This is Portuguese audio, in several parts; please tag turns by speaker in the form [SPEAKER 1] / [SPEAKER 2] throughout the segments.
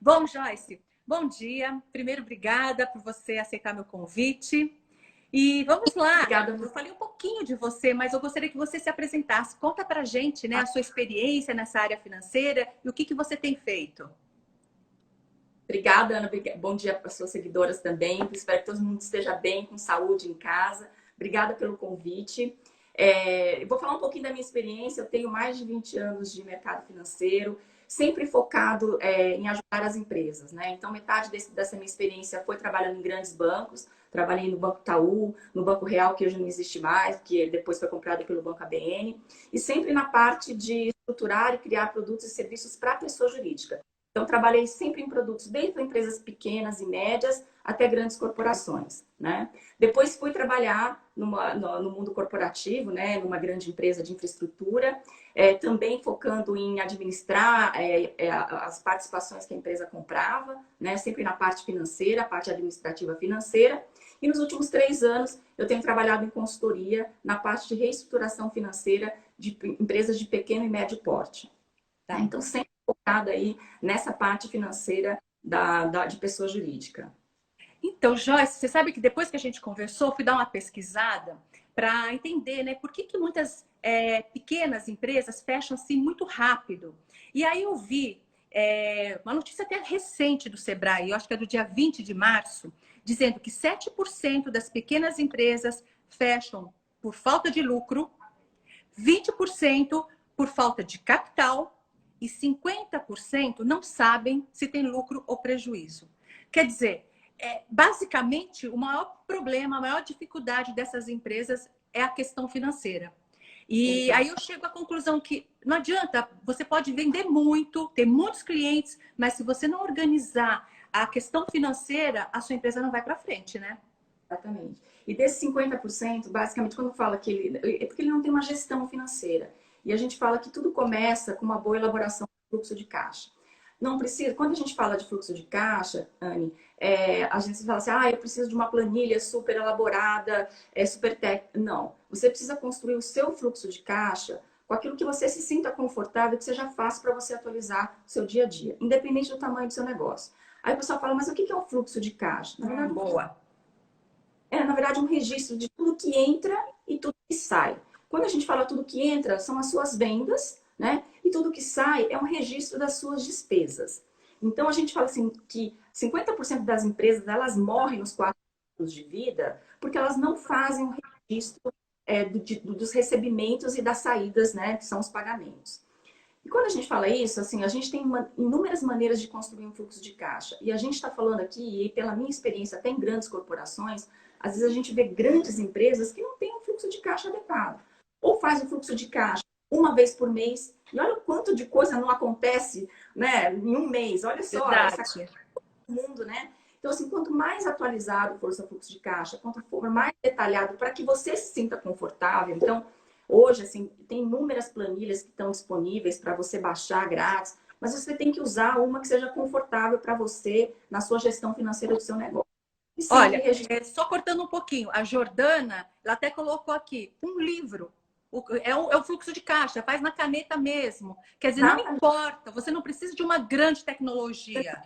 [SPEAKER 1] Bom, Joyce, bom dia. Primeiro, obrigada por você aceitar meu convite. E vamos lá.
[SPEAKER 2] Obrigada.
[SPEAKER 1] Eu falei um pouquinho de você, mas eu gostaria que você se apresentasse. Conta pra gente, né, a sua experiência nessa área financeira e o que você tem feito.
[SPEAKER 2] Obrigada, Ana. Bom dia para as suas seguidoras também. Espero que todo mundo esteja bem, com saúde em casa. Obrigada pelo convite. Eu vou falar um pouquinho da minha experiência. Eu tenho mais de 20 anos de mercado financeiro, sempre focado em ajudar as empresas, né? Então, metade dessa minha experiência foi trabalhando em grandes bancos. Trabalhei no Banco Itaú, no Banco Real, que hoje não existe mais, que depois foi comprado pelo Banco ABN. E sempre na parte de estruturar e criar produtos e serviços para a pessoa jurídica. Então, trabalhei sempre em produtos, desde empresas pequenas e médias até grandes corporações, né? Depois fui trabalhar no mundo corporativo, né? Numa grande empresa de infraestrutura, também focando em administrar as participações que a empresa comprava, né? Sempre na parte financeira, parte administrativa financeira. E nos últimos 3 anos, eu tenho trabalhado em consultoria na parte de reestruturação financeira de empresas de pequeno e médio porte. Tá? Então, sempre focada aí nessa parte financeira de pessoa jurídica.
[SPEAKER 1] Então, Joyce, você sabe que depois que a gente conversou, fui dar uma pesquisada para entender, né, por que muitas pequenas empresas fecham assim muito rápido. E aí eu vi uma notícia até recente do Sebrae, eu acho que é do dia 20 de março, dizendo que 7% das pequenas empresas fecham por falta de lucro, 20% por falta de capital e 50% não sabem se tem lucro ou prejuízo. Quer dizer, basicamente, o maior problema, a maior dificuldade dessas empresas é a questão financeira. E aí eu chego à conclusão que não adianta, você pode vender muito, ter muitos clientes, mas se você não organizar a questão financeira, a sua empresa não vai para frente, né?
[SPEAKER 2] Exatamente. E desses 50%, basicamente, quando fala que é porque ele não tem uma gestão financeira. E a gente fala que tudo começa com uma boa elaboração do fluxo de caixa. Não precisa, quando a gente fala de fluxo de caixa, Anne, a gente fala assim, eu preciso de uma planilha super elaborada, super técnica. Não. Você precisa construir o seu fluxo de caixa com aquilo que você se sinta confortável, que seja fácil para você atualizar o seu dia a dia, independente do tamanho do seu negócio. Aí o pessoal fala, mas o que é um fluxo de caixa? Na verdade,
[SPEAKER 1] Boa.
[SPEAKER 2] na verdade, um registro de tudo que entra e tudo que sai. Quando a gente fala tudo que entra, são as suas vendas, né? E tudo que sai é um registro das suas despesas. Então, a gente fala assim que 50% das empresas, elas morrem nos 4 anos de vida porque elas não fazem um registro dos recebimentos e das saídas, né? Que são os pagamentos. E quando a gente fala isso, assim, a gente tem inúmeras maneiras de construir um fluxo de caixa. E a gente está falando aqui, e pela minha experiência até em grandes corporações, às vezes a gente vê grandes empresas que não têm um fluxo de caixa adequado. Ou faz o fluxo de caixa uma vez por mês, e olha o quanto de coisa não acontece, né, em um mês. Olha só,
[SPEAKER 1] Verdade.
[SPEAKER 2] essa coisa do mundo, né? Então, assim, quanto mais atualizado for o seu fluxo de caixa, quanto for mais detalhado, para que você se sinta confortável. Então, hoje, assim, tem inúmeras planilhas que estão disponíveis para você baixar grátis, mas você tem que usar uma que seja confortável para você na sua gestão financeira do seu negócio. E sempre
[SPEAKER 1] Olha,
[SPEAKER 2] registrar.
[SPEAKER 1] só cortando um pouquinho, a Jordana, ela até colocou aqui um livro. É o fluxo de caixa, faz na caneta mesmo. Quer dizer, não importa, você não precisa de uma grande tecnologia.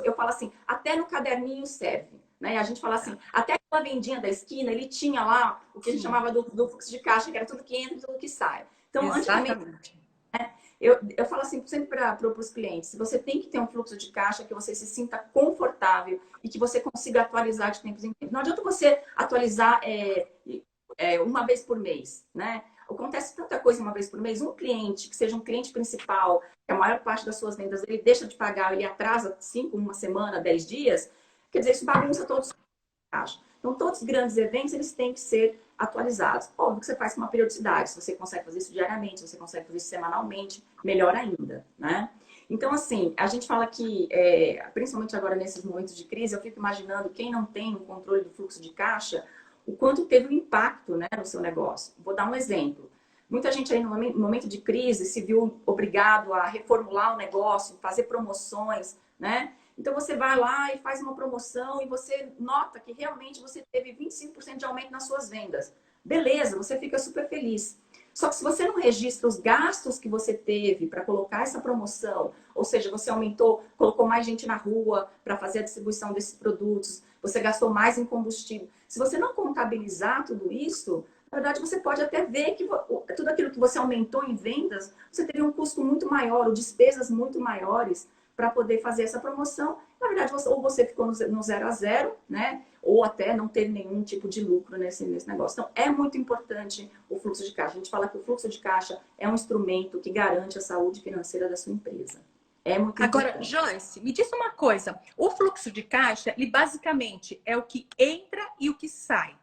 [SPEAKER 2] Eu falo assim, até no caderninho serve. Né? A gente fala assim, até aquela vendinha da esquina, ele tinha lá o que a gente chamava do fluxo de caixa, que era tudo que entra e tudo que sai. Então, antigamente,
[SPEAKER 1] Exatamente.
[SPEAKER 2] eu falo assim sempre para os clientes, você tem que ter um fluxo de caixa que você se sinta confortável e que você consiga atualizar de tempos em tempos. Não adianta você atualizar uma vez por mês, né? Acontece tanta coisa uma vez por mês. Um cliente, que seja um cliente principal, que a maior parte das suas vendas ele deixa de pagar, ele atrasa 5, uma semana, 10 dias, quer dizer, isso bagunça todos os caixas. Então, todos os grandes eventos, eles têm que ser atualizados. Óbvio que você faz com uma periodicidade. Se você consegue fazer isso diariamente, se você consegue fazer isso semanalmente, melhor ainda, né? Então, assim, a gente fala que, principalmente agora nesses momentos de crise, eu fico imaginando quem não tem o controle do fluxo de caixa, o quanto teve um impacto, né, no seu negócio. Vou dar um exemplo. Muita gente aí no momento de crise se viu obrigado a reformular o negócio, fazer promoções, né? Então você vai lá e faz uma promoção e você nota que realmente você teve 25% de aumento nas suas vendas. Beleza, você fica super feliz. Só que se você não registra os gastos que você teve para colocar essa promoção, ou seja, você aumentou, colocou mais gente na rua para fazer a distribuição desses produtos, você gastou mais em combustível. Se você não contabilizar tudo isso, na verdade você pode até ver que tudo aquilo que você aumentou em vendas, você teve um custo muito maior, ou despesas muito maiores para poder fazer essa promoção. Na verdade, ou você ficou no 0 a 0, né? Ou até não teve nenhum tipo de lucro nesse negócio. Então, é muito importante o fluxo de caixa. A gente fala que o fluxo de caixa é um instrumento que garante a saúde financeira da sua empresa. É muito
[SPEAKER 1] Agora,
[SPEAKER 2] importante.
[SPEAKER 1] Joyce, me diz uma coisa. O fluxo de caixa, ele basicamente é o que entra e o que sai.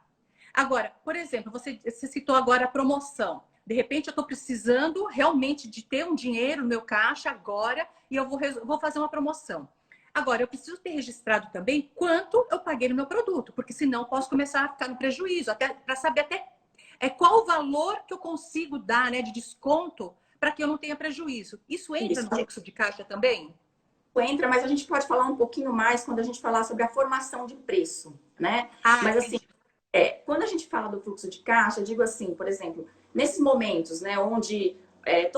[SPEAKER 1] Agora, por exemplo, você citou agora a promoção. De repente, eu estou precisando realmente de ter um dinheiro no meu caixa agora e eu vou fazer uma promoção. Agora, eu preciso ter registrado também quanto eu paguei no meu produto, porque senão eu posso começar a ficar no prejuízo, até para saber até qual o valor que eu consigo dar, né, de desconto para que eu não tenha prejuízo. Isso entra
[SPEAKER 2] Isso
[SPEAKER 1] no fluxo de caixa também?
[SPEAKER 2] entra, mas a gente pode falar um pouquinho mais quando a gente falar sobre a formação de preço, né?
[SPEAKER 1] Ah,
[SPEAKER 2] Mas assim,
[SPEAKER 1] entendi.
[SPEAKER 2] quando a gente fala do fluxo de caixa, eu digo assim, por exemplo, nesses momentos, né, onde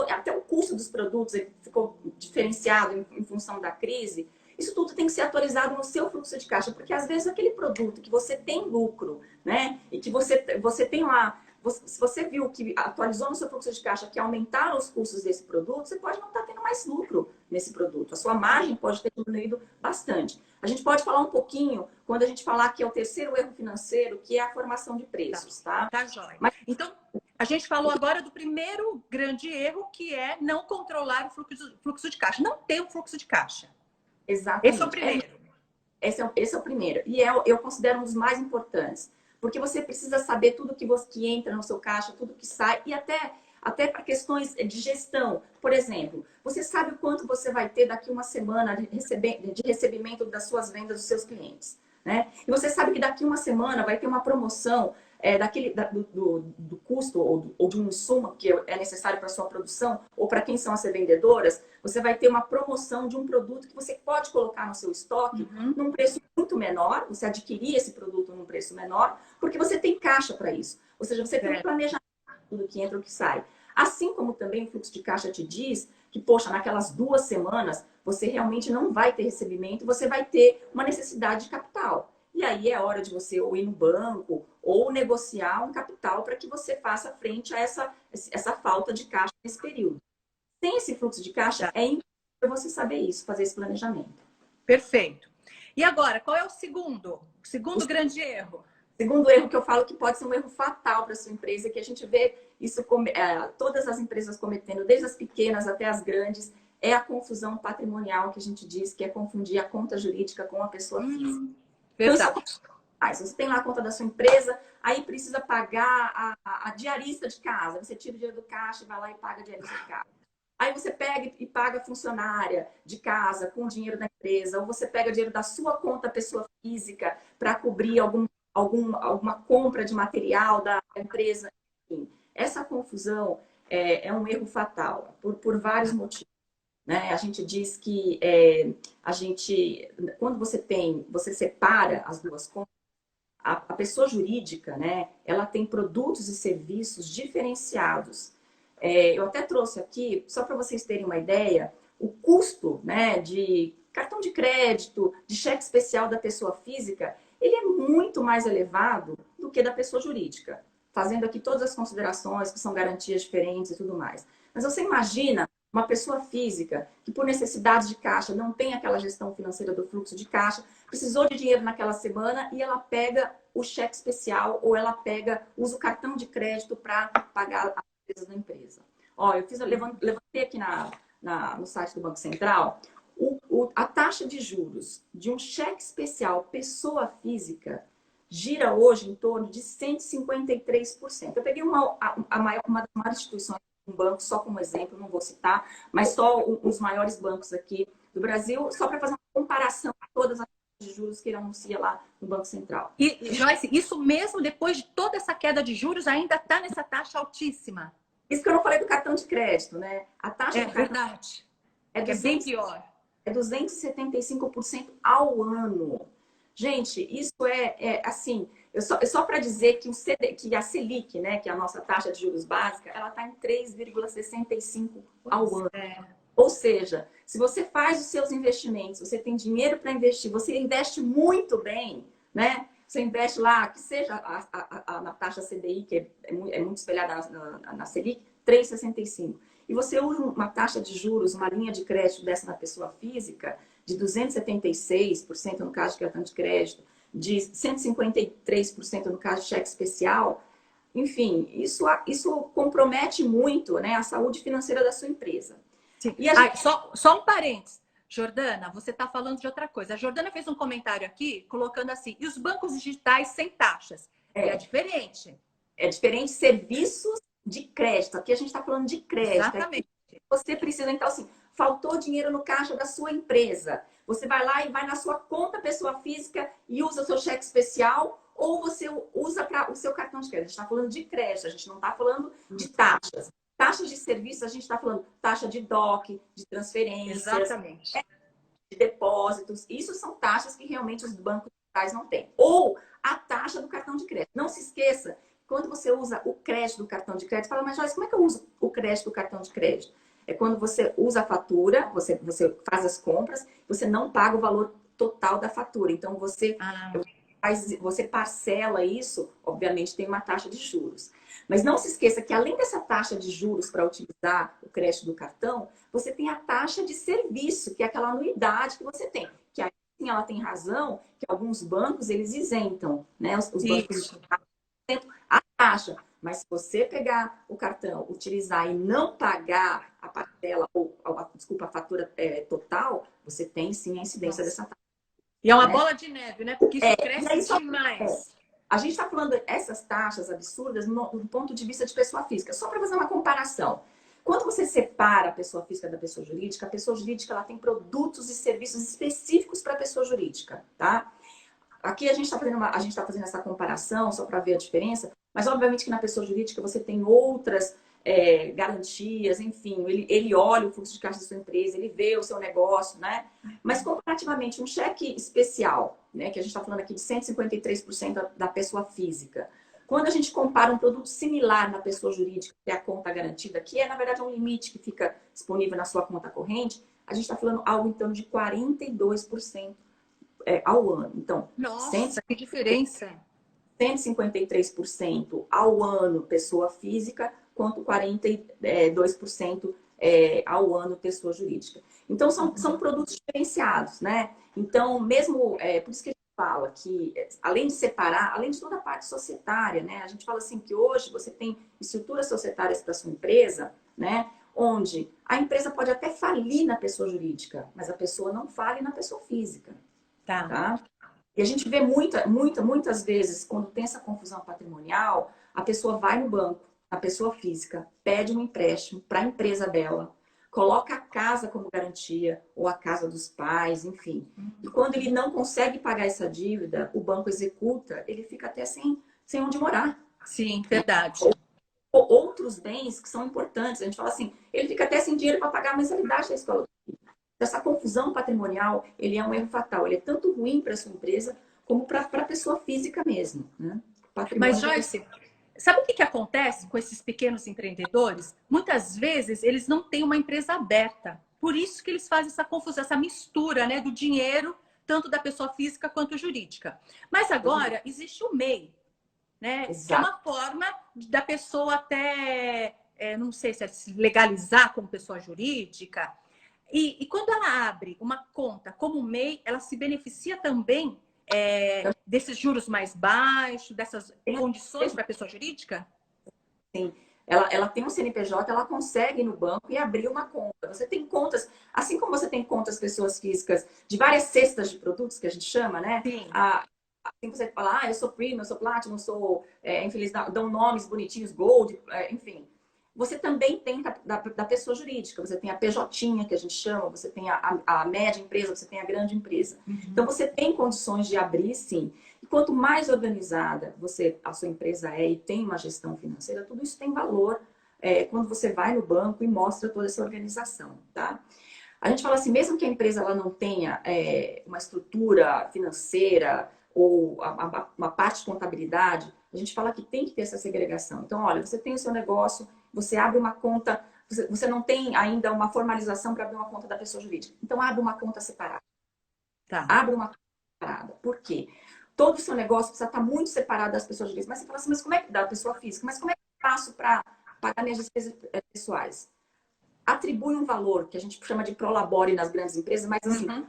[SPEAKER 2] até o custo dos produtos ficou diferenciado em função da crise, isso tudo tem que ser atualizado no seu fluxo de caixa, porque às vezes aquele produto que você tem lucro, né, e que você tem lá, se você viu que atualizou no seu fluxo de caixa que aumentaram os custos desse produto, você pode não estar tendo mais lucro nesse produto. A sua margem pode ter diminuído bastante. A gente pode falar um pouquinho quando a gente falar que é o terceiro erro financeiro, que é a formação de preços, tá?
[SPEAKER 1] Tá, joia.
[SPEAKER 2] Mas
[SPEAKER 1] Então, a gente falou agora do primeiro grande erro, que é não controlar o fluxo de caixa. Não ter um fluxo de caixa. Esse é o
[SPEAKER 2] exatamente.
[SPEAKER 1] primeiro.
[SPEAKER 2] Esse é o primeiro. E eu considero um dos mais importantes. Porque você precisa saber tudo que entra no seu caixa, tudo que sai, e até para questões de gestão. Por exemplo, você sabe o quanto você vai ter daqui uma semana de recebimento das suas vendas dos seus clientes. Né? E você sabe que daqui uma semana vai ter uma promoção do custo ou de um insumo que é necessário para a sua produção, ou para quem são as revendedoras, você vai ter uma promoção de um produto que você pode colocar no seu estoque num preço muito menor, você adquirir esse produto num preço menor, porque você tem caixa para isso. Ou seja, você tem um planejamento do que entra e o que sai. Assim como também o fluxo de caixa te diz que, poxa, naquelas 2 semanas você realmente não vai ter recebimento, você vai ter uma necessidade de capital. E aí é hora de você ou ir no banco ou negociar um capital para que você faça frente a essa falta de caixa nesse período. Sem esse fluxo de caixa,
[SPEAKER 1] Tá.
[SPEAKER 2] é impossível você saber isso, fazer esse planejamento.
[SPEAKER 1] Perfeito. E agora, qual é o segundo? O
[SPEAKER 2] O
[SPEAKER 1] segundo grande erro?
[SPEAKER 2] segundo erro que eu falo que pode ser um erro fatal para sua empresa, que a gente vê isso todas as empresas cometendo, desde as pequenas até as grandes, é a confusão patrimonial que a gente diz, que é confundir a conta jurídica com a pessoa física. Então, isso
[SPEAKER 1] Verdade.
[SPEAKER 2] acontece. Você tem lá a conta da sua empresa, aí precisa pagar a diarista de casa. Você tira o dinheiro do caixa e vai lá e paga a diarista de casa. Aí você pega e paga a funcionária de casa com o dinheiro da empresa, ou você pega dinheiro da sua conta pessoa física para cobrir alguma compra de material da empresa. Enfim, essa confusão é um erro fatal, por vários motivos. Né? A gente diz que quando você separa as duas contas, a pessoa jurídica, né, ela tem produtos e serviços diferenciados. Eu até trouxe aqui, só para vocês terem uma ideia, o custo, né, de cartão de crédito, de cheque especial da pessoa física, ele é muito mais elevado do que da pessoa jurídica. Fazendo aqui todas as considerações, que são garantias diferentes e tudo mais. Mas você imagina uma pessoa física que, por necessidades de caixa, não tem aquela gestão financeira do fluxo de caixa, precisou de dinheiro naquela semana e ela pega o cheque especial ou ela usa o cartão de crédito para pagar as despesas da empresa. Ó, eu levantei aqui no site do Banco Central a taxa de juros de um cheque especial pessoa física gira hoje em torno de 153%. Eu peguei uma das maiores instituições, um banco, só como exemplo, não vou citar, mas só os maiores bancos aqui do Brasil, só para fazer uma comparação de todas as taxas de juros que ele anuncia lá no Banco Central.
[SPEAKER 1] E, Joyce, isso mesmo depois de toda essa queda de juros ainda está nessa taxa altíssima.
[SPEAKER 2] Isso que eu não falei do cartão de crédito, né? A taxa do cartão
[SPEAKER 1] Verdade.
[SPEAKER 2] é
[SPEAKER 1] Que é bem pior.
[SPEAKER 2] É 275% ao ano. Gente, isso assim, só para dizer que, que a Selic, né, que é a nossa taxa de juros básica, ela está em 3,65 ao ano. Ou seja, se você faz os seus investimentos, você tem dinheiro para investir, você investe muito bem, né? Você investe lá, que seja na taxa CDI, que é muito espelhada na Selic, 3,65. E você usa uma taxa de juros, uma linha de crédito dessa na pessoa física, de 276% no caso de cartão de crédito, de 153% no caso de cheque especial. Enfim, isso compromete muito, né, a saúde financeira da sua empresa.
[SPEAKER 1] Sim. E gente... só um parênteses. Jordana, você está falando de outra coisa. A Jordana fez um comentário aqui, colocando assim, e os bancos digitais sem taxas? É diferente.
[SPEAKER 2] É diferente serviços de crédito. Aqui a gente está falando de crédito.
[SPEAKER 1] Exatamente.
[SPEAKER 2] Você precisa, então, assim, faltou dinheiro no caixa da sua empresa. Você vai lá e vai na sua conta pessoa física e usa o seu cheque especial ou você usa para o seu cartão de crédito. A gente está falando de crédito, a gente não está falando de taxas. Taxas de serviço, a gente está falando taxa de DOC, de transferências,
[SPEAKER 1] exatamente,
[SPEAKER 2] de depósitos. Isso são taxas que realmente os bancos digitais não têm. Ou a taxa do cartão de crédito. Não se esqueça, quando você usa o crédito do cartão de crédito, fala, mas Joyce, como é que eu uso o crédito do cartão de crédito? É quando você usa a fatura, você faz as compras, você não paga o valor total da fatura. Então, você parcela isso, obviamente tem uma taxa de juros. Mas não se esqueça que além dessa taxa de juros para utilizar o crédito do cartão, você tem a taxa de serviço, que é aquela anuidade que você tem. Que aí sim ela tem razão, que alguns bancos eles isentam, né? Os bancos a taxa. Mas se você pegar o cartão, utilizar e não pagar a parcela, desculpa, a fatura total, você tem sim a incidência dessa taxa.
[SPEAKER 1] E é uma bola de neve, né? Porque isso cresce demais.
[SPEAKER 2] A gente está falando essas taxas absurdas do ponto de vista de pessoa física. Só para fazer uma comparação. Quando você separa a pessoa física da pessoa jurídica, a pessoa jurídica ela tem produtos e serviços específicos para a pessoa jurídica, tá? Aqui a gente está fazendo essa comparação só para ver a diferença, mas obviamente que na pessoa jurídica você tem outras garantias, enfim, ele olha o fluxo de caixa da sua empresa, ele vê o seu negócio, né? Mas comparativamente um cheque especial, né, que a gente está falando aqui de 153% da pessoa física, quando a gente compara um produto similar na pessoa jurídica, que é a conta garantida, que é na verdade um limite que fica disponível na sua conta corrente, a gente está falando algo em torno de 42% ao ano. Então,
[SPEAKER 1] nossa, que diferença!
[SPEAKER 2] 153% ao ano pessoa física, quanto 42% ao ano pessoa jurídica. Então, são produtos diferenciados, né? Então, mesmo, por isso que a gente fala que, além de separar, além de toda a parte societária, né? A gente fala assim que hoje você tem estruturas societárias para sua empresa, né? Onde a empresa pode até falir na pessoa jurídica, mas a pessoa não fale na pessoa física. Tá? E a gente vê muitas vezes, quando tem essa confusão patrimonial, a pessoa vai no banco, a pessoa física, pede um empréstimo para a empresa dela, coloca a casa como garantia, ou a casa dos pais, enfim. E quando ele não consegue pagar essa dívida, o banco executa, ele fica até sem onde morar.
[SPEAKER 1] Sim, verdade.
[SPEAKER 2] Ou outros bens que são importantes. A gente fala assim, ele fica até sem dinheiro para pagar a mensalidade da escola. Essa confusão patrimonial, ele é um erro fatal. Ele é tanto ruim para a sua empresa, como para a pessoa física mesmo. Né?
[SPEAKER 1] Mas, Joyce, sabe o que acontece com esses pequenos empreendedores? Muitas vezes, eles não têm uma empresa aberta. Por isso que eles fazem essa confusão, essa mistura, né, do dinheiro, tanto da pessoa física quanto jurídica. Mas agora, existe o MEI, né? Que é uma forma da pessoa até, não sei se é se legalizar como pessoa jurídica. E quando ela abre uma conta como MEI, ela se beneficia também desses juros mais baixos, dessas condições para a pessoa jurídica?
[SPEAKER 2] Sim. Ela tem um CNPJ, ela consegue ir no banco e abrir uma conta. Você tem contas, assim como você tem contas pessoas físicas de várias cestas de produtos, que a gente chama, né?
[SPEAKER 1] Sim.
[SPEAKER 2] Assim você fala, eu sou Premium, eu sou Platinum, eu sou, infeliz, dão nomes bonitinhos, Gold, enfim. Você também tem da pessoa jurídica, você tem a PJ, que a gente chama, você tem a média empresa, você tem a grande empresa. Então, você tem condições de abrir, sim. E quanto mais organizada a sua empresa é e tem uma gestão financeira, tudo isso tem valor quando você vai no banco e mostra toda essa organização, tá? A gente fala assim, mesmo que a empresa ela não tenha uma estrutura financeira ou uma parte de contabilidade, a gente fala que tem que ter essa segregação. Então, olha, você tem o seu negócio, você abre uma conta, você não tem ainda uma formalização para abrir uma conta da pessoa jurídica. Então, abre uma conta separada.
[SPEAKER 1] Tá.
[SPEAKER 2] Abre uma conta separada. Por quê? Todo o seu negócio precisa estar muito separado das pessoas jurídicas. Mas você fala assim, mas como é que dá, pessoa física? Mas como é que eu faço para pagar minhas despesas pessoais? Atribui um valor, que a gente chama de prolabore nas grandes empresas, mas assim,
[SPEAKER 1] Uhum.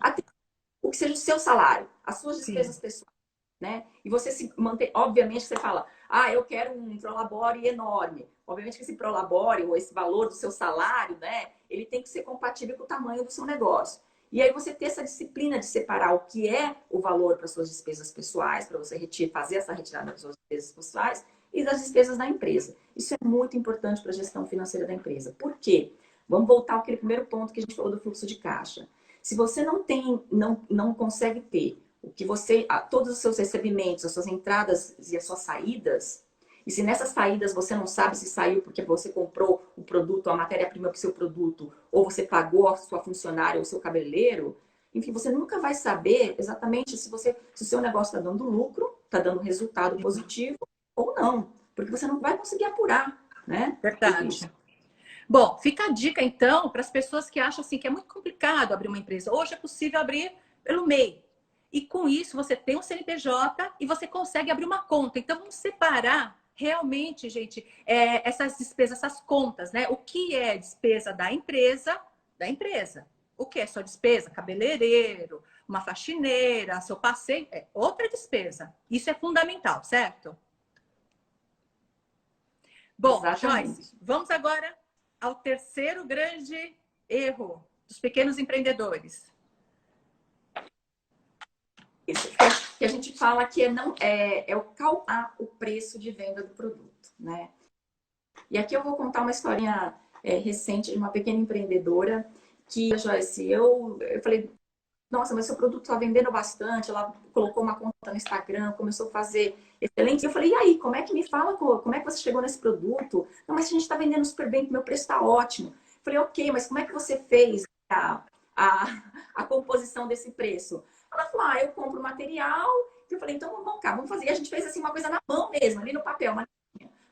[SPEAKER 2] o que seja o seu salário, as suas
[SPEAKER 1] Sim.
[SPEAKER 2] despesas pessoais, né? E você se mantém, obviamente você fala, eu quero um prolabore enorme. Obviamente que esse prolabore ou esse valor do seu salário, né, ele tem que ser compatível com o tamanho do seu negócio. E aí você ter essa disciplina de separar o que é o valor para suas despesas pessoais, para você fazer essa retirada das suas despesas pessoais e das despesas da empresa. Isso é muito importante para a gestão financeira da empresa. Por quê? Vamos voltar àquele primeiro ponto que a gente falou do fluxo de caixa. Se você não consegue ter o que você, todos os seus recebimentos, as suas entradas e as suas saídas, e se nessas saídas você não sabe se saiu porque você comprou o produto, a matéria-prima para o seu produto, ou você pagou a sua funcionária ou o seu cabeleireiro, enfim, você nunca vai saber exatamente se o seu negócio está dando lucro, está dando resultado positivo ou não, porque você não vai conseguir apurar, né? Tudo isso.
[SPEAKER 1] Verdade. Bom, fica a dica então para as pessoas que acham assim que é muito complicado abrir uma empresa. Hoje é possível abrir pelo MEI. E com isso você tem um CNPJ e você consegue abrir uma conta. Então vamos separar realmente, gente, essas despesas, essas contas, né? O que é despesa da empresa, da empresa. O que é só despesa? Cabeleireiro, uma faxineira, seu passeio, é outra despesa. Isso é fundamental, certo? Bom, Joyce,
[SPEAKER 2] Exatamente.
[SPEAKER 1] vamos agora ao terceiro grande erro dos pequenos empreendedores.
[SPEAKER 2] Isso, que a gente fala que é o calcular o preço de venda do produto, né? E aqui eu vou contar uma historinha recente de uma pequena empreendedora que, Joyce, eu falei, nossa, mas seu produto está vendendo bastante. Ela colocou uma conta no Instagram, começou a fazer excelente. Eu falei, e aí, como é que me fala, como é que você chegou nesse produto? Não, mas a gente está vendendo super bem, meu preço está ótimo. Eu falei, ok, mas como é que você fez a, a composição desse preço? Ela falou, eu compro material. Eu falei, então vamos cá, vamos fazer. E a gente fez assim uma coisa na mão mesmo, ali no papel.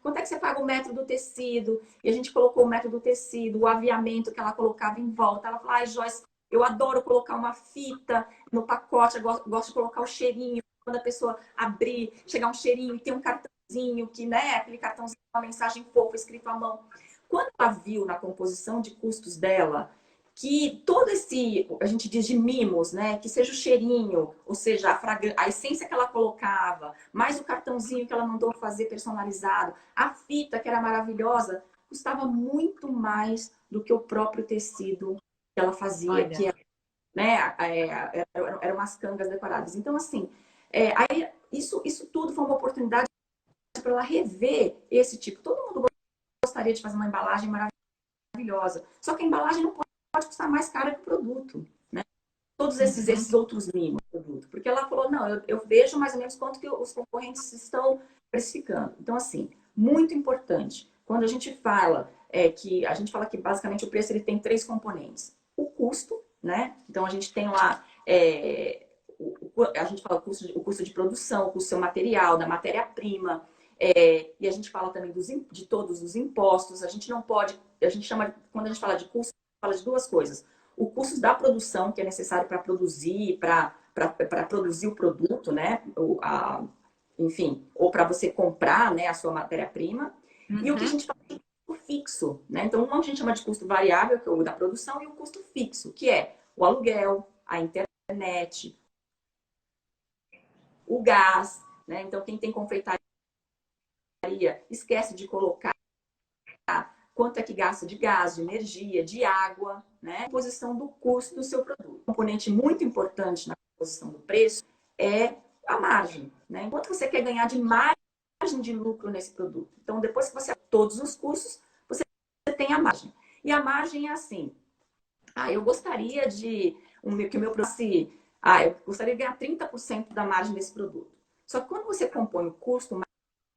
[SPEAKER 2] Quanto é que você paga o metro do tecido? E a gente colocou o metro do tecido, o aviamento que ela colocava em volta. Ela falou, Joyce, eu adoro colocar uma fita no pacote, eu gosto de colocar o cheirinho. Quando a pessoa abrir, chegar um cheirinho e tem um cartãozinho, que, né, aquele cartãozinho com uma mensagem fofa escrito à mão. Quando ela viu na composição de custos dela que todo esse, a gente diz de mimos, né, que seja o cheirinho, ou seja, a essência que ela colocava, mais o cartãozinho que ela mandou fazer personalizado, a fita que era maravilhosa, custava muito mais do que o próprio tecido que ela fazia,
[SPEAKER 1] Olha,
[SPEAKER 2] que né, eram umas cangas decoradas. Então, assim, aí isso tudo foi uma oportunidade para ela rever esse tipo. Todo mundo gostaria de fazer uma embalagem maravilhosa, só que a embalagem não pode custar mais cara que o produto, né? Todos esses outros mimos do produto. Porque ela falou, não, eu vejo mais ou menos quanto que os concorrentes estão precificando. Então, assim, muito importante. Quando a gente fala que basicamente o preço ele tem três componentes. O custo, né? Então a gente tem lá a gente fala o custo de produção, o custo do seu material, da matéria-prima, e a gente fala também de todos os impostos. A gente não pode, a gente chama, quando a gente fala de custo, fala de duas coisas. O custo da produção, que é necessário para produzir, para produzir o produto, né? Enfim, ou para você comprar, né, a sua matéria-prima. E o que a
[SPEAKER 1] uhum.
[SPEAKER 2] gente fala de custo fixo, né? Então, a gente chama de custo variável, que é o da produção, e o custo fixo, que é o aluguel, a internet, o gás, né? Então, quem tem confeitaria esquece de colocar quanto é que gasta de gás, de energia, de água, né? A composição do custo do seu produto. Um componente muito importante na composição do preço é a margem, né? Enquanto você quer ganhar de margem de lucro nesse produto. Então, depois que você todos os custos, você tem a margem. E a margem é assim, eu gostaria que o meu produto, eu gostaria de ganhar 30% da margem desse produto. Só que quando você compõe o custo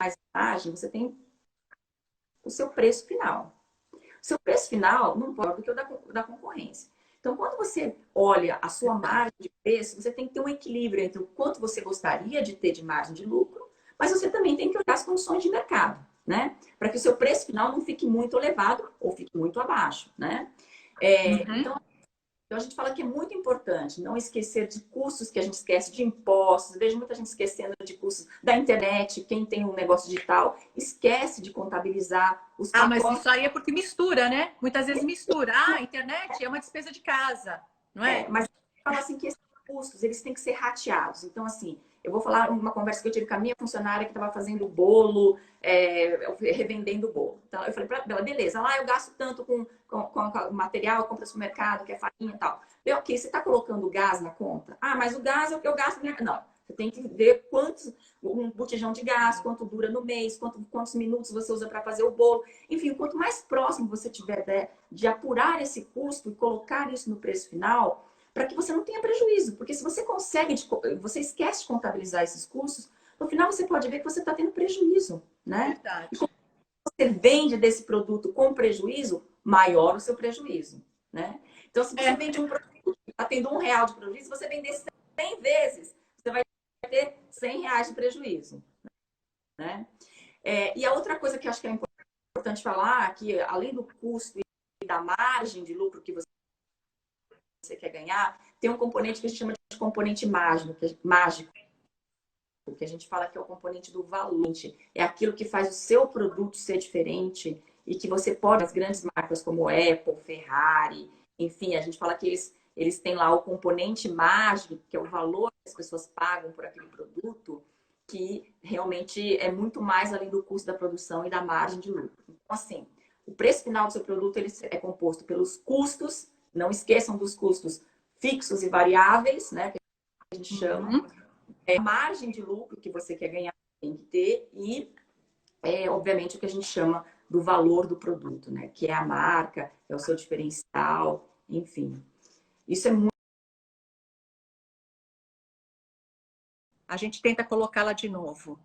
[SPEAKER 2] mais a margem, você tem o seu preço final. O seu preço final não pode ser do que o da concorrência. Então, quando você olha a sua margem de preço, você tem que ter um equilíbrio entre o quanto você gostaria de ter de margem de lucro, mas você também tem que olhar as condições de mercado, né? Para que o seu preço final não fique muito elevado ou fique muito abaixo, né? Então, a gente fala que é muito importante não esquecer de custos que a gente esquece, de impostos. Vejo muita gente esquecendo de custos da internet. Quem tem um negócio digital esquece de contabilizar os
[SPEAKER 1] Ah, mas
[SPEAKER 2] pacotes.
[SPEAKER 1] isso aí é porque mistura, né? Muitas vezes mistura. Ah, a internet é uma despesa de casa, não é?
[SPEAKER 2] Mas fala assim que esses custos eles têm que ser rateados. Então, assim, eu vou falar uma conversa que eu tive com a minha funcionária que estava fazendo bolo, revendendo bolo. Então, eu falei para ela, beleza, lá eu gasto tanto com o material, compra no supermercado, que é farinha e tal. Eu, ok, você está colocando gás na conta? Ah, mas o gás é o que eu gasto. Não, você tem que ver quantos, um botijão de gás, quanto dura no mês, quantos minutos você usa para fazer o bolo. Enfim, quanto mais próximo você tiver de apurar esse custo e colocar isso no preço final, para que você não tenha prejuízo. Porque se você você esquece de contabilizar esses custos, no final você pode ver que você está tendo prejuízo, né?
[SPEAKER 1] Verdade.
[SPEAKER 2] E quando você vende desse produto com prejuízo, maior o seu prejuízo, né? Então, se você vende um produto que está tendo R$ 1 de prejuízo, se você vender 100 vezes, você vai ter R$ 100 de prejuízo, né? E a outra coisa que eu acho que é importante falar, que além do custo e da margem de lucro que você quer ganhar, tem um componente que a gente chama de componente mágico, que a gente fala que é o componente do valor. É aquilo que faz o seu produto ser diferente e que você pode, as grandes marcas como Apple, Ferrari, enfim, a gente fala que eles têm lá o componente mágico, que é o valor que as pessoas pagam por aquele produto, que realmente é muito mais além do custo da produção e da margem de lucro. Então, assim, o preço final do seu produto ele é composto pelos custos, não esqueçam dos custos fixos e variáveis, né, que a gente chama, a margem de lucro que você quer ganhar tem que ter e, obviamente, o que a gente chama do valor do produto, né, que é a marca, é o seu diferencial, enfim. Isso é muito...
[SPEAKER 1] A gente tenta colocá-la de novo.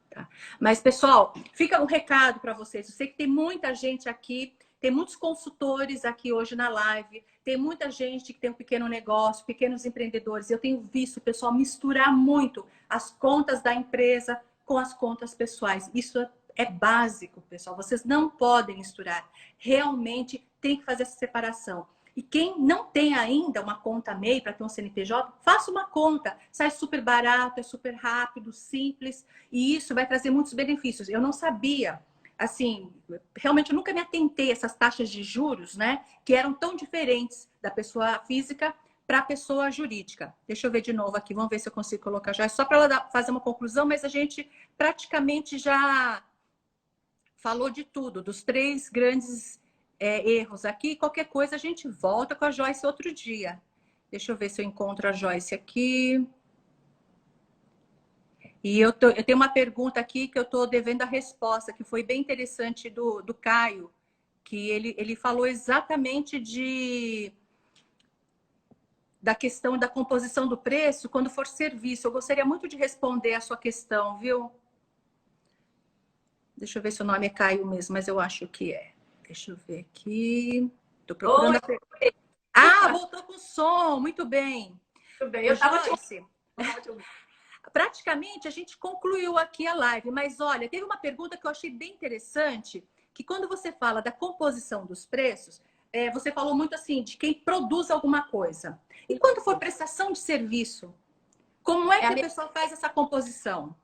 [SPEAKER 1] Tá? Mas, pessoal, fica um recado para vocês. Eu sei que tem muita gente aqui, tem muitos consultores aqui hoje na live, tem muita gente que tem um pequeno negócio, pequenos empreendedores. Eu tenho visto o pessoal misturar muito as contas da empresa com as contas pessoais. Isso é básico, pessoal. Vocês não podem misturar. Realmente tem que fazer essa separação. E quem não tem ainda uma conta MEI para ter um CNPJ, faça uma conta. Sai super barato, é super rápido, simples. E isso vai trazer muitos benefícios. Eu não sabia, assim, realmente eu nunca me atentei a essas taxas de juros, né? Que eram tão diferentes da pessoa física para a pessoa jurídica. Deixa eu ver de novo aqui, vamos ver se eu consigo colocar já. É só para ela fazer uma conclusão, mas a gente praticamente já falou de tudo, dos 3 grandes erros aqui. Qualquer coisa a gente volta com a Joyce outro dia. Deixa eu ver se eu encontro a Joyce aqui. E eu tenho uma pergunta aqui que eu estou devendo a resposta, que foi bem interessante do Caio, que ele falou exatamente da questão da composição do preço quando for serviço. Eu gostaria muito de responder a sua questão, viu? Deixa eu ver se o nome é Caio mesmo, mas eu acho que é. Deixa eu ver aqui. Estou procurando.
[SPEAKER 2] Oi,
[SPEAKER 1] Ah, voltou com som. Muito bem.
[SPEAKER 2] tudo bem. Eu estava te
[SPEAKER 1] ouvindo. Praticamente a gente concluiu aqui a live, mas olha, teve uma pergunta que eu achei bem interessante, que quando você fala da composição dos preços, você falou muito assim, de quem produz alguma coisa. E quando for prestação de serviço, como é que a pessoa faz essa composição?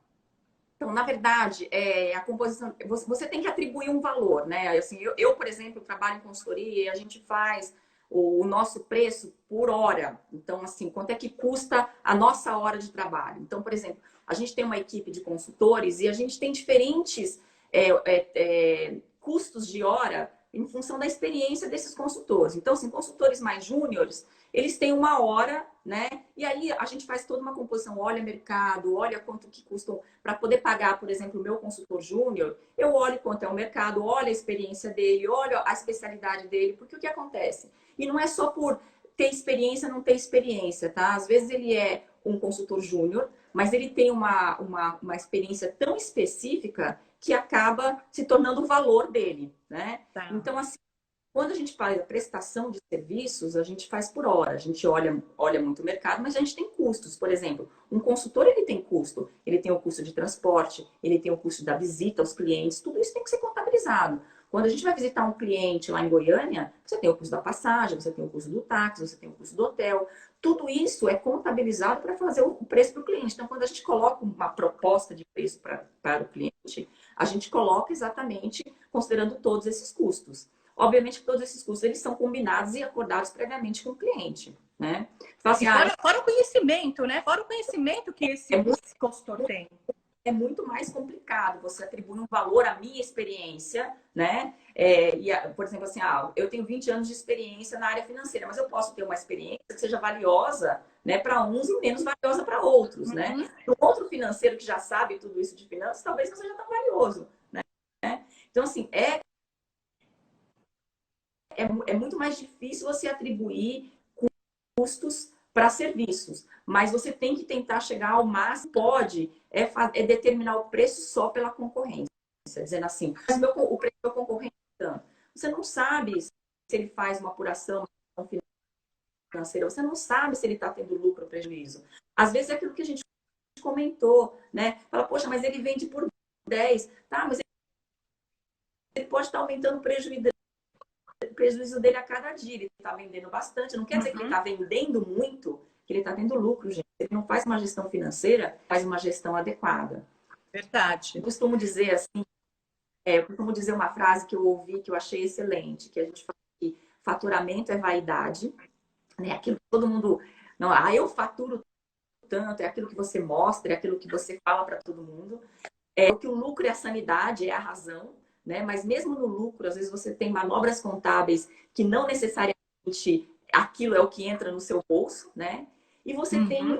[SPEAKER 2] Então, na verdade, a composição, você tem que atribuir um valor, né? Assim, eu, por exemplo, trabalho em consultoria e a gente faz o nosso preço por hora. Então, assim, quanto é que custa a nossa hora de trabalho? Então, por exemplo, a gente tem uma equipe de consultores e a gente tem diferentes custos de hora em função da experiência desses consultores. Então, assim, consultores mais júniores, eles têm uma hora, né? E aí a gente faz toda uma composição, olha mercado, olha quanto que custam para poder pagar, por exemplo, o meu consultor júnior, eu olho quanto é o mercado, olho a experiência dele, olho a especialidade dele, porque o que acontece? E não é só por ter experiência, não ter experiência, tá? Às vezes ele é um consultor júnior, mas ele tem uma experiência tão específica que acaba se tornando o valor dele, né?
[SPEAKER 1] Tá.
[SPEAKER 2] Então, assim, Quando a gente faz a prestação de serviços, a gente faz por hora. A gente olha muito o mercado, mas a gente tem custos. Por exemplo, um consultor, ele tem custo. Ele tem o custo de transporte, ele tem o custo da visita aos clientes. Tudo isso tem que ser contabilizado. Quando a gente vai visitar um cliente lá em Goiânia, você tem o custo da passagem, você tem o custo do táxi, você tem o custo do hotel. Tudo isso é contabilizado para fazer o preço para o cliente. Então, quando a gente coloca uma proposta de preço para o cliente, a gente coloca exatamente considerando todos esses custos. Obviamente que todos esses custos eles são combinados e acordados previamente com o cliente, né? Fala assim,
[SPEAKER 1] Fora o conhecimento, né? Fora o conhecimento que esse consultor tem.
[SPEAKER 2] É muito mais complicado você atribuir um valor à minha experiência, né? Por exemplo, assim, eu tenho 20 anos de experiência na área financeira, mas eu posso ter uma experiência que seja valiosa, né, para uns e menos valiosa para outros, né? O outro financeiro que já sabe tudo isso de finanças, talvez não seja tão valioso, né? Então, assim, é muito mais difícil você atribuir custos para serviços, mas você tem que tentar chegar ao máximo, pode, é determinar o preço só pela concorrência, dizendo assim, mas o preço do concorrente é tanto. Você não sabe se ele faz uma apuração financeira, você não sabe se ele está tendo lucro ou prejuízo. Às vezes é aquilo que a gente comentou, né? Fala, poxa, mas ele vende por 10, tá? Mas ele pode estar aumentando o prejuízo dele a cada dia. Ele está vendendo bastante. Não quer dizer que ele está vendendo muito, que ele está tendo lucro, gente. Ele não faz uma gestão financeira, faz uma gestão adequada.
[SPEAKER 1] Verdade.
[SPEAKER 2] Eu costumo dizer assim, eu costumo dizer uma frase que eu ouvi, que eu achei excelente, que a gente fala que faturamento é vaidade, né? Aquilo que todo mundo... Não, eu faturo tanto, é aquilo que você mostra, é aquilo que você fala para todo mundo. O que o lucro é a sanidade, é a razão, né? Mas mesmo no lucro, às vezes você tem manobras contábeis que não necessariamente aquilo é o que entra no seu bolso, né? E você tem,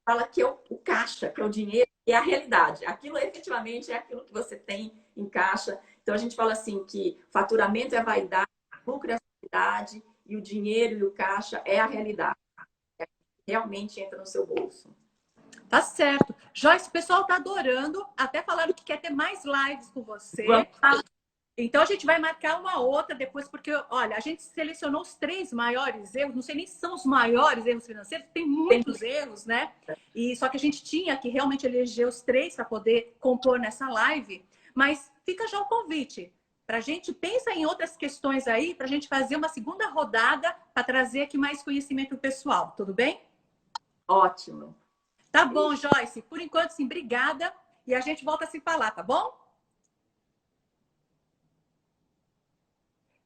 [SPEAKER 2] fala que é o caixa, que é o dinheiro, e é a realidade. Aquilo efetivamente é aquilo que você tem em caixa. Então a gente fala assim que faturamento é a vaidade, lucro é a sanidade, e o dinheiro e o caixa é a realidade. É que realmente entra no seu bolso.
[SPEAKER 1] Tá certo. Joyce, o pessoal tá adorando. Até falaram que quer ter mais lives com você. Então a gente vai marcar uma outra depois, porque, olha, a gente selecionou os 3 maiores erros, não sei nem se são os maiores erros financeiros, tem muitos erros, né? E só que a gente tinha que realmente eleger os 3 para poder compor nessa live. Mas fica já o convite. Para a gente pensa em outras questões aí, para a gente fazer uma segunda rodada para trazer aqui mais conhecimento pessoal. Tudo bem?
[SPEAKER 2] Ótimo.
[SPEAKER 1] Tá bom, Joyce. Por enquanto, sim, obrigada. E a gente volta a se falar, tá bom?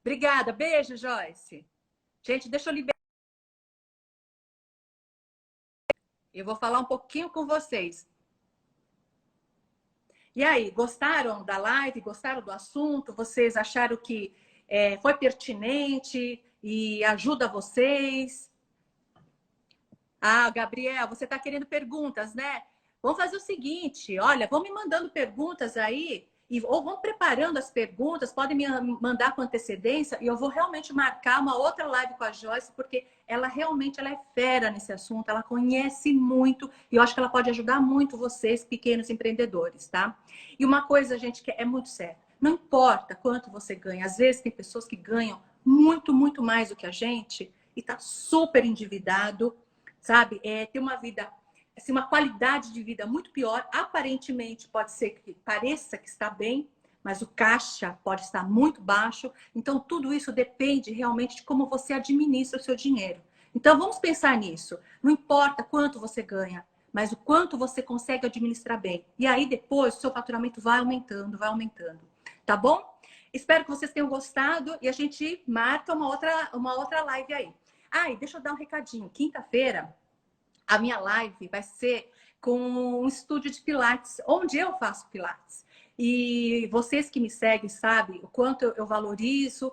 [SPEAKER 1] Obrigada. Beijo, Joyce. Gente, deixa eu liberar. Eu vou falar um pouquinho com vocês. E aí, gostaram da live? Gostaram do assunto? Vocês acharam que foi pertinente e ajuda vocês? Ah, Gabriel, você está querendo perguntas, né? Vamos fazer o seguinte, olha, vão me mandando perguntas aí, ou vão preparando as perguntas, podem me mandar com antecedência, e eu vou realmente marcar uma outra live com a Joyce, porque ela realmente ela é fera nesse assunto, ela conhece muito, e eu acho que ela pode ajudar muito vocês, pequenos empreendedores, tá? E uma coisa, gente, que é muito séria, não importa quanto você ganha, às vezes tem pessoas que ganham muito, muito mais do que a gente, e tá super endividado, sabe? Ter uma vida, assim, uma qualidade de vida muito pior. Aparentemente, pode ser que pareça que está bem, mas o caixa pode estar muito baixo. Então, tudo isso depende realmente de como você administra o seu dinheiro. Então, vamos pensar nisso. Não importa quanto você ganha, mas o quanto você consegue administrar bem. E aí, depois, o seu faturamento vai aumentando, vai aumentando. Tá bom? Espero que vocês tenham gostado e a gente marca uma outra live aí. Ah, e deixa eu dar um recadinho. Quinta-feira, a minha live vai ser com um estúdio de Pilates, onde eu faço Pilates. E vocês que me seguem sabem o quanto eu valorizo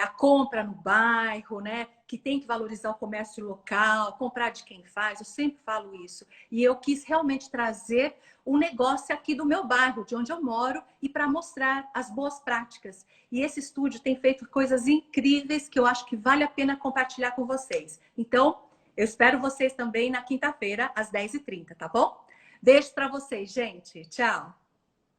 [SPEAKER 1] a compra no bairro, né? Que tem que valorizar o comércio local, comprar de quem faz. Eu sempre falo isso. E eu quis realmente trazer um negócio aqui do meu bairro, de onde eu moro, e para mostrar as boas práticas. E esse estúdio tem feito coisas incríveis que eu acho que vale a pena compartilhar com vocês. Então, eu espero vocês também na quinta-feira, às 10h30, tá bom? Beijo para vocês, gente. Tchau.